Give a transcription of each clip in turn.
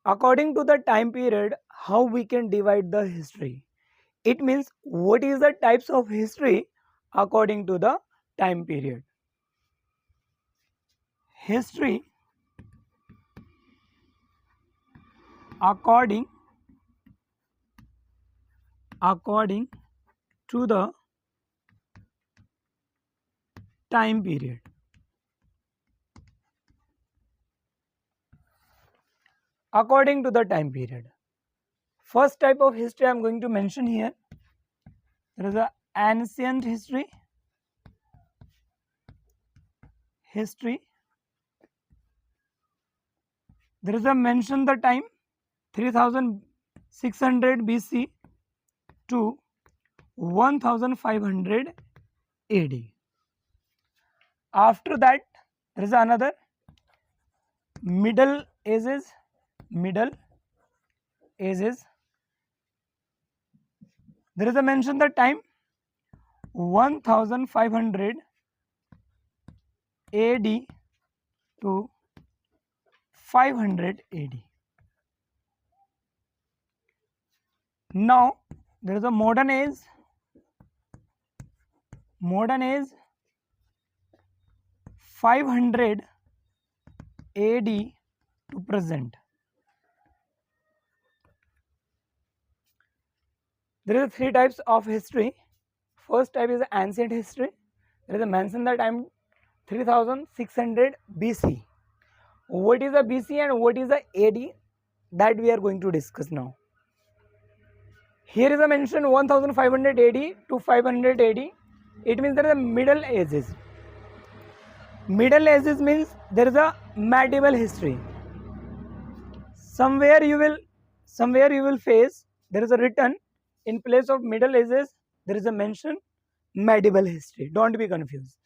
According to the time period, how we can divide the history? It means what is the types of history according to the time period. History according to the time period. According to the time period. First type of history I am going to mention here. There is a ancient history. There is a mention the time 3600 BC to 1500 AD. After that, there is another Middle Ages. There is a mention the time 1500 AD to 500 AD. Now there is a modern age. 500 AD to present. There are three types of history. First type is ancient history. There is a mention the time 3600 BC. What is a BC and what is a AD? That we are going to discuss now. Here is a mention 1500 AD to 500 AD. It means there is a Middle Ages. Middle Ages means there is a medieval history. Somewhere you will face there is a written in place of Middle Ages there is a mention medieval history. Don't be confused.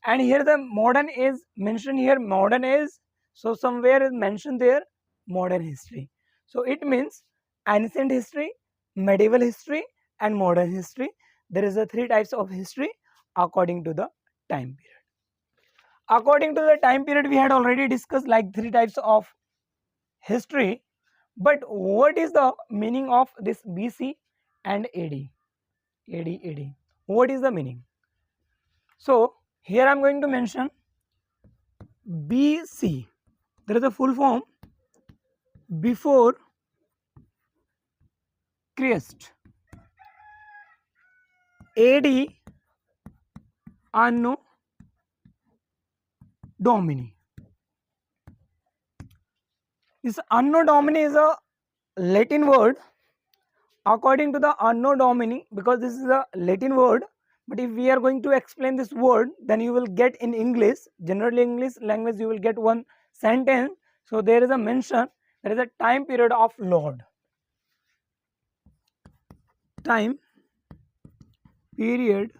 And here the modern age mentioned here modern age. So somewhere is mentioned there modern history. So it means ancient history, medieval history and modern history. There is a three types of history according to the time period. According to the time period we had already discussed like three types of history. But what is the meaning of this BC and AD? What is the meaning? So here I am going to mention BC. There is a full form before Christ. AD Anno Domini. This Anno Domini is a Latin word. According to the Anno Domini, because this is a Latin word, but if we are going to explain this word, then you will get in English, generally English language, you will get one sentence. So there is a mention, there is a time period of Lord. Time period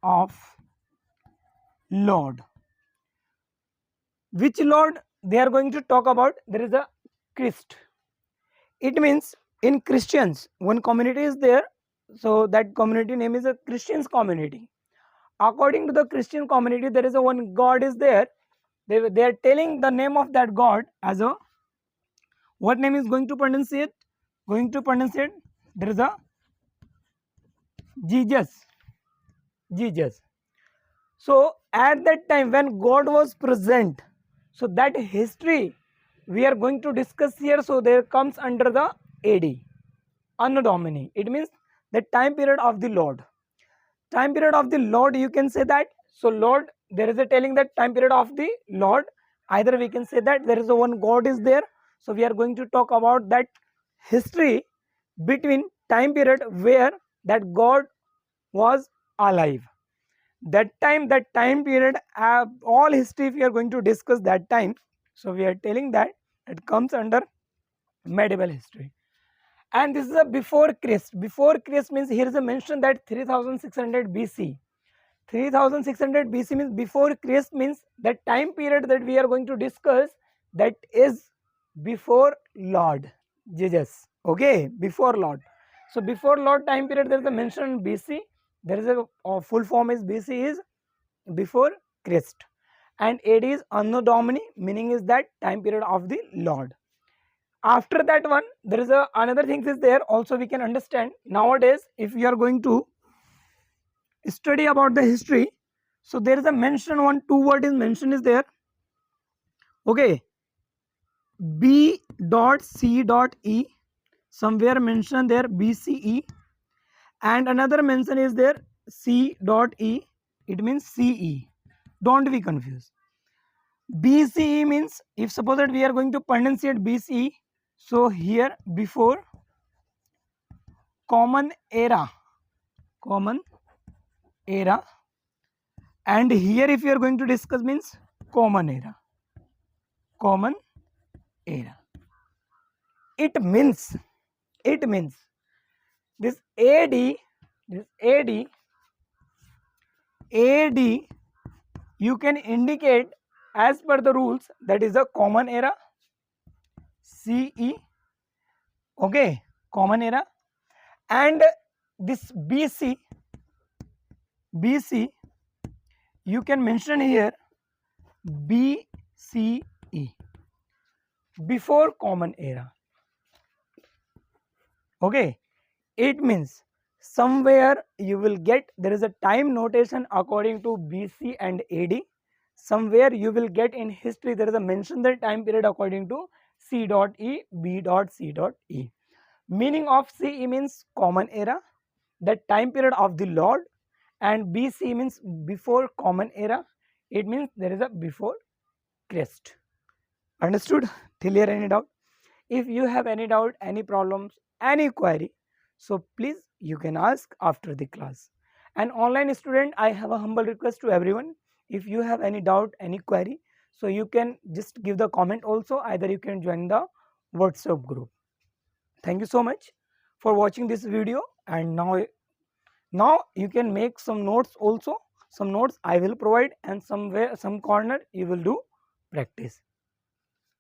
of Lord. Which Lord they are going to talk about? There is a Christ. It means in Christians, one community is there, so that community name is a Christians community. According to the Christian community, there is a one God is there. They are telling the name of that God as a, what name is going to pronounce it? There is a Jesus. So at that time when God was present, so that history we are going to discuss here. So there comes under the AD, Anno Domini. It means the time period of the Lord. Time period of the Lord, you can say that. So Lord, there is a telling that time period of the Lord. Either we can say that there is a one God is there. So we are going to talk about that history between time period where that God was alive. That time period, all history we are going to discuss that time. So we are telling that it comes under medieval history. And this is a before Christ. Before Christ means here is a mention that 3600 BC. 3600 BC means before Christ, means that time period that we are going to discuss, that is before Lord Jesus. Okay, before Lord. So before Lord time period there is a mention BC. There is a full form is BC is before Christ, and AD is Anno Domini, meaning is that time period of the Lord. After that one, there is another things is there also we can understand. Nowadays, if you are going to study about the history, so there is a mention, one two word is mentioned is there. Okay, B dot C dot E, somewhere mentioned there BCE, and another mention is there C dot E, it means CE. Don't be confused. BCE means, if suppose that we are going to pronunciate BCE, so here before common era, and here if you are going to discuss means common era. It means this AD you can indicate as per the rules, that is a common era. CE, okay, common era, and this BC you can mention here BCE, before common era. Okay, it means somewhere you will get there is a time notation according to BC and AD. Somewhere you will get in history there is a mention the time period according to C dot E, B dot C dot E. Meaning of CE means common era, that time period of the Lord, and BC means before common era. It means there is a before Christ. Understood? Clear? Any doubt? If you have any doubt, any problems, any query, so please you can ask after the class. And online student, I have a humble request to everyone. If you have any doubt, any query, so you can just give the comment also, either you can join the WhatsApp group. Thank you so much for watching this video, and now you can make some notes also. Some notes I will provide, and somewhere some corner you will do practice.